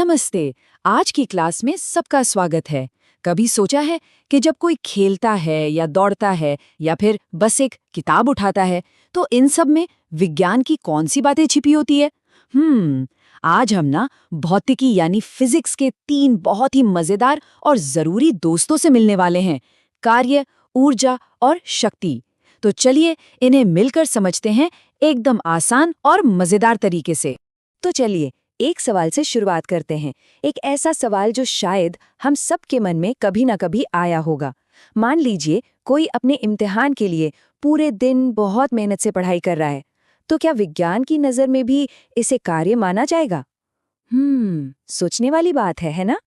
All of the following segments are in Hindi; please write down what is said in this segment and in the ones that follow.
नमस्ते। आज की क्लास में सबका स्वागत है। कभी सोचा है कि जब कोई खेलता है या दौड़ता है या फिर बस एक किताब उठाता है तो इन सब में विज्ञान की कौन सी बातें छिपी होती है? आज हम ना भौतिकी यानी फिजिक्स के 3 बहुत ही मजेदार और जरूरी दोस्तों से मिलने वाले हैं, कार्य, ऊर्जा और शक्ति। तो चलिए इन्हें मिलकर समझते हैं एकदम आसान और मजेदार तरीके से। तो चलिए एक सवाल से शुरुआत करते हैं। एक ऐसा सवाल जो शायद हम सबके मन में कभी ना कभी आया होगा। मान लीजिए कोई अपने इम्तिहान के लिए पूरे दिन बहुत मेहनत से पढ़ाई कर रहा है, तो क्या विज्ञान की नज़र में भी इसे कार्य माना जाएगा? सोचने वाली बात है ना?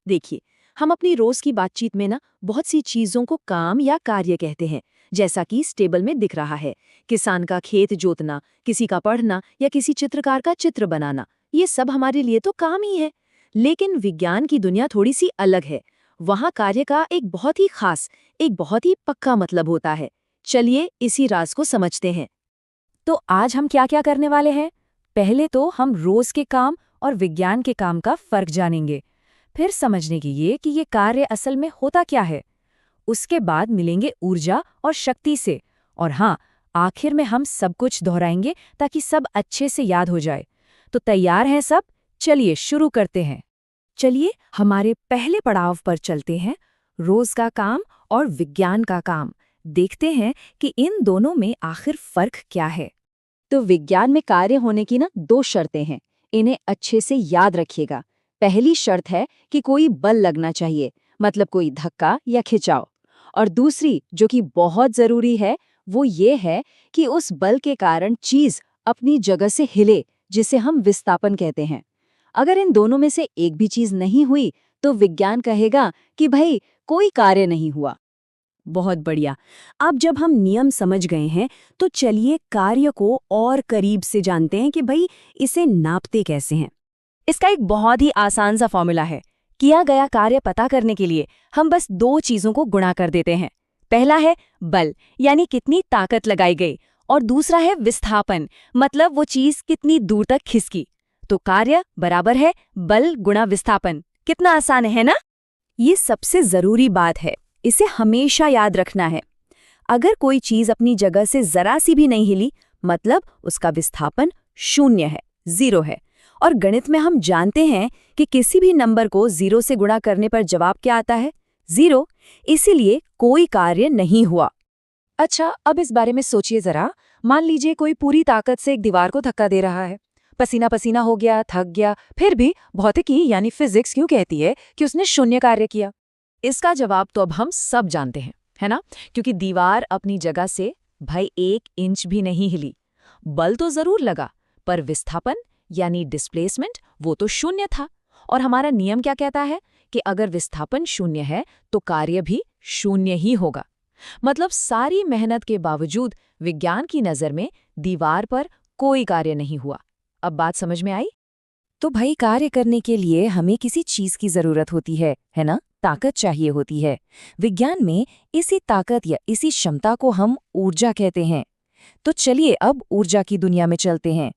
देखिए, हम अपनी रोज की बातचीत में ना बहुत सी चीजों को काम या कार्य कहते हैं, जैसा कि इस टेबल में दिख रहा है। किसान का खेत जोतना, किसी का पढ़ना या किसी चित्रकार का चित्र बनाना, ये सब हमारे लिए तो काम ही है। लेकिन विज्ञान की दुनिया थोड़ी सी अलग है। वहाँ कार्य का एक बहुत ही खास, एक बहुत ही पक्का मतलब होता है। चलिए इसी राज को समझते हैं। तो आज हम क्या क्या करने वाले हैं? पहले तो हम रोज के काम और विज्ञान के काम का फर्क जानेंगे। फिर समझने की ये कि ये कार्य असल में होता क्या है। उसके बाद मिलेंगे ऊर्जा और शक्ति से। और हाँ, आखिर में हम सब कुछ दोहराएंगे ताकि सब अच्छे से याद हो जाए। तो तैयार हैं सब? चलिए शुरू करते हैं। चलिए हमारे पहले पड़ाव पर चलते हैं, रोज का काम और विज्ञान का काम। देखते हैं कि इन दोनों में आखिर फर्क क्या है। तो विज्ञान में कार्य होने की ना 2 शर्तें हैं। इन्हें अच्छे से याद रखिएगा। पहली शर्त है कि कोई बल लगना चाहिए, मतलब कोई धक्का या खिंचाव। और दूसरी, जो कि बहुत जरूरी है, वो ये है कि उस बल के कारण चीज अपनी जगह से हिले, जिसे हम विस्थापन कहते हैं। अगर इन दोनों में से एक भी चीज नहीं हुई तो विज्ञान कहेगा कि भाई कोई कार्य नहीं हुआ। बहुत बढ़िया। अब जब हम नियम समझ गए हैं तो चलिए कार्य को और करीब से जानते हैं कि भाई इसे नापते कैसे हैं। इसका एक बहुत ही आसान सा फॉर्मूला है। किया गया कार्य पता करने के लिए हम बस 2 चीजों को गुणा कर देते हैं। पहला है बल, यानी कितनी ताकत लगाई गई, और दूसरा है विस्थापन, मतलब वो चीज कितनी दूर तक खिसकी। तो कार्य बराबर है बल गुणा विस्थापन। कितना आसान है ना? ये सबसे जरूरी बात है, इसे हमेशा याद रखना है। अगर कोई चीज अपनी जगह से जरा सी भी नहीं हिली, मतलब उसका विस्थापन 0 है, 0 है। और गणित में हम जानते हैं कि किसी भी नंबर को 0 से गुणा करने पर जवाब क्या आता है? 0। इसीलिए कोई कार्य नहीं हुआ। अच्छा, अब इस बारे में सोचिए जरा। मान लीजिए कोई पूरी ताकत से एक दीवार को धक्का दे रहा है, पसीना पसीना हो गया, थक गया, फिर भी भौतिकी यानी फिजिक्स क्यों कहती है कि उसने 0 कार्य किया? इसका जवाब तो अब हम सब जानते हैं, है ना? क्योंकि दीवार अपनी जगह से भाई 1 इंच भी नहीं हिली। बल तो जरूर लगा, पर विस्थापन यानी डिस्प्लेसमेंट वो तो 0 था। और हमारा नियम क्या कहता है कि अगर विस्थापन 0 है तो कार्य भी 0 ही होगा। मतलब सारी मेहनत के बावजूद विज्ञान की नज़र में दीवार पर कोई कार्य नहीं हुआ। अब बात समझ में आई? तो भाई कार्य करने के लिए हमें किसी चीज की जरूरत होती है ना? ताकत चाहिए होती है। विज्ञान में इसी ताकत या इसी क्षमता को हम ऊर्जा कहते हैं। तो चलिए अब ऊर्जा की दुनिया में चलते हैं।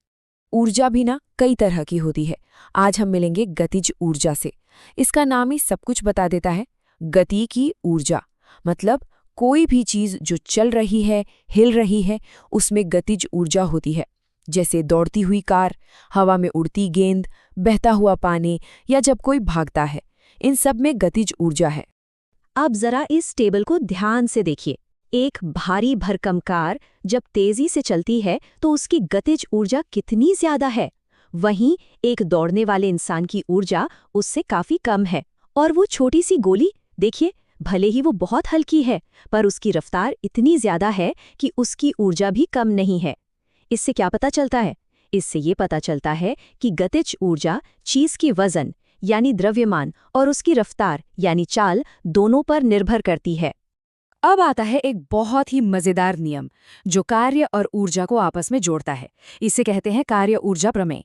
ऊर्जा भी ना कई तरह की होती है। आज हम मिलेंगे गतिज ऊर्जा से। इसका नाम ही सब कुछ बता देता है। गति की ऊर्जा मतलब कोई भी चीज जो चल रही है, हिल रही है, उसमें गतिज ऊर्जा होती है। जैसे दौड़ती हुई कार, हवा में उड़ती गेंद, बहता हुआ पानी या जब कोई भागता है, इन सब में गतिज ऊर्जा है। अब जरा इस टेबल को ध्यान से देखिए। एक भारी भरकम कार जब तेजी से चलती है तो उसकी गतिज ऊर्जा कितनी ज्यादा है। वहीं एक दौड़ने वाले इंसान की ऊर्जा उससे काफी कम है। और वो छोटी सी गोली देखिए, भले ही वो बहुत हल्की है, पर उसकी रफ्तार इतनी ज्यादा है कि उसकी ऊर्जा भी कम नहीं है। इससे क्या पता चलता है? इससे ये पता चलता है कि गतिज ऊर्जा चीज की वजन यानी द्रव्यमान और उसकी रफ्तार यानी चाल दोनों पर निर्भर करती है। अब आता है एक बहुत ही मजेदार नियम जो कार्य और ऊर्जा को आपस में जोड़ता है। इसे कहते हैं कार्य ऊर्जा प्रमेय।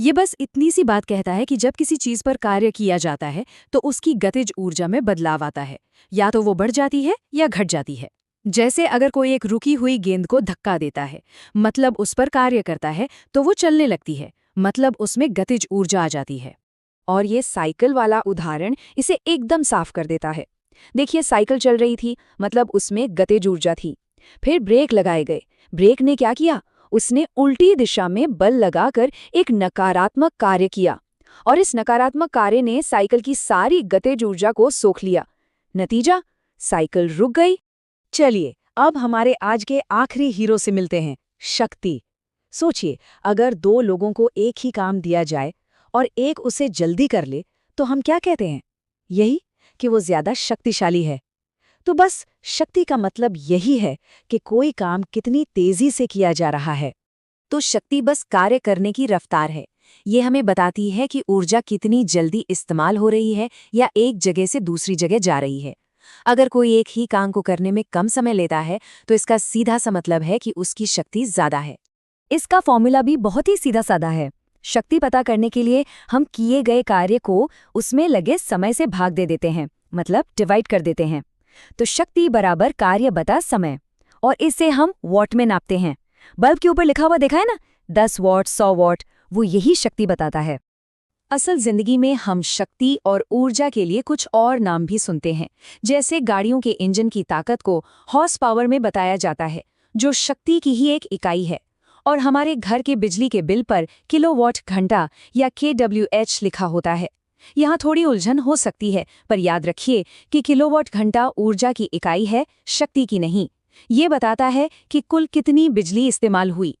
ये बस इतनी सी बात कहता है कि जब किसी चीज पर कार्य किया जाता है तो उसकी गतिज ऊर्जा में बदलाव आता है, या तो वो बढ़ जाती है या घट जाती है। जैसे अगर कोई एक रुकी हुई गेंद को धक्का देता है, मतलब उस पर कार्य करता है, तो वो चलने लगती है, मतलब उसमें गतिज ऊर्जा आ जाती है। और ये साइकिल वाला उदाहरण इसे एकदम साफ कर देता है। देखिए, साइकिल चल रही थी, मतलब उसमें गतिज ऊर्जा थी। फिर ब्रेक लगाए गए। ब्रेक ने क्या किया? उसने उल्टी दिशा में बल लगाकर एक नकारात्मक कार्य किया, और इस नकारात्मक कार्य ने साइकिल की सारी गतिज ऊर्जा को सोख लिया। नतीजा, साइकिल रुक गई। चलिए, अब हमारे आज के आखिरी हीरो से मिलते हैं, शक्ति। सोचिए, अगर दो लोगों को एक ही काम दिया जाए और एक उसे जल्दी कर ले, तो हम क्या कहते हैं? यही कि वो ज्यादा शक्तिशाली है। तो बस शक्ति का मतलब यही है कि कोई काम कितनी तेजी से किया जा रहा है। तो शक्ति बस कार्य करने की रफ्तार है। ये हमें बताती है कि ऊर्जा कितनी जल्दी इस्तेमाल हो रही है या एक जगह से दूसरी जगह जा रही है। अगर कोई एक ही काम को करने में कम समय लेता है, तो इसका सीधा सा मतलब है कि उसकी शक्ति ज्यादा है। इसका फॉर्मूला भी बहुत ही सीधा साधा है। शक्ति पता करने के लिए हम किए गए कार्य को उसमें लगे समय से भाग दे देते हैं, मतलब डिवाइड कर देते हैं। तो शक्ति बराबर कार्य बटा समय, और इसे हम वॉट में नापते हैं। बल्ब के ऊपर लिखा हुआ देखा है ना, 10 वॉट, 100 वॉट, वो यही शक्ति बताता है। असल जिंदगी में हम शक्ति और ऊर्जा के लिए कुछ और नाम भी सुनते हैं। जैसे गाड़ियों के इंजन की ताकत को हॉर्स पावर में बताया जाता है, जो शक्ति की ही एक इकाई है। और हमारे घर के बिजली के बिल पर किलोवाट घंटा या kWh लिखा होता है। यहाँ थोड़ी उलझन हो सकती है, पर याद रखिए कि किलोवाट घंटा ऊर्जा की इकाई है, शक्ति की नहीं। ये बताता है कि कुल कितनी बिजली इस्तेमाल हुई।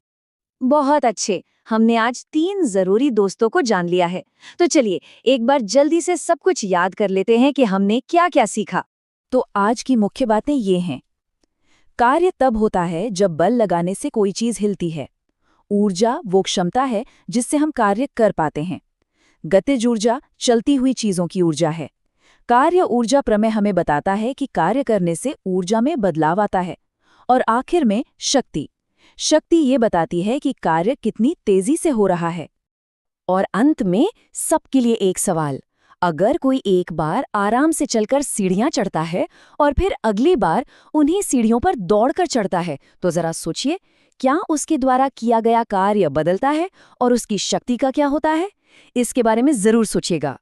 बहुत अच्छे, हमने आज 3 जरूरी दोस्तों को जान लिया है। तो चलिए, एक बार जल्दी से सब कुछ याद कर लेते हैं कि हमने क्या क्या सीखा। तो आज की मुख्य बातें ये हैं। कार्य तब होता है जब बल लगाने से कोई चीज हिलती है। ऊर्जा वो क्षमता है जिससे हम कार्य कर पाते हैं। गतिज ऊर्जा चलती हुई चीजों की ऊर्जा है। कार्य ऊर्जा प्रमेय हमें बताता है कि कार्य करने से ऊर्जा में बदलाव आता है। और आखिर में शक्ति। शक्ति ये बताती है कि कार्य कितनी तेजी से हो रहा है। और अंत में सबके लिए एक सवाल। अगर कोई एक बार आराम से चलकर सीढ़ियां चढ़ता है और फिर अगली बार उन्हीं सीढ़ियों पर दौड़कर चढ़ता है, तो जरा सोचिए, क्या उसके द्वारा किया गया कार्य बदलता है और उसकी शक्ति का क्या होता है? इसके बारे में जरूर सोचिएगा।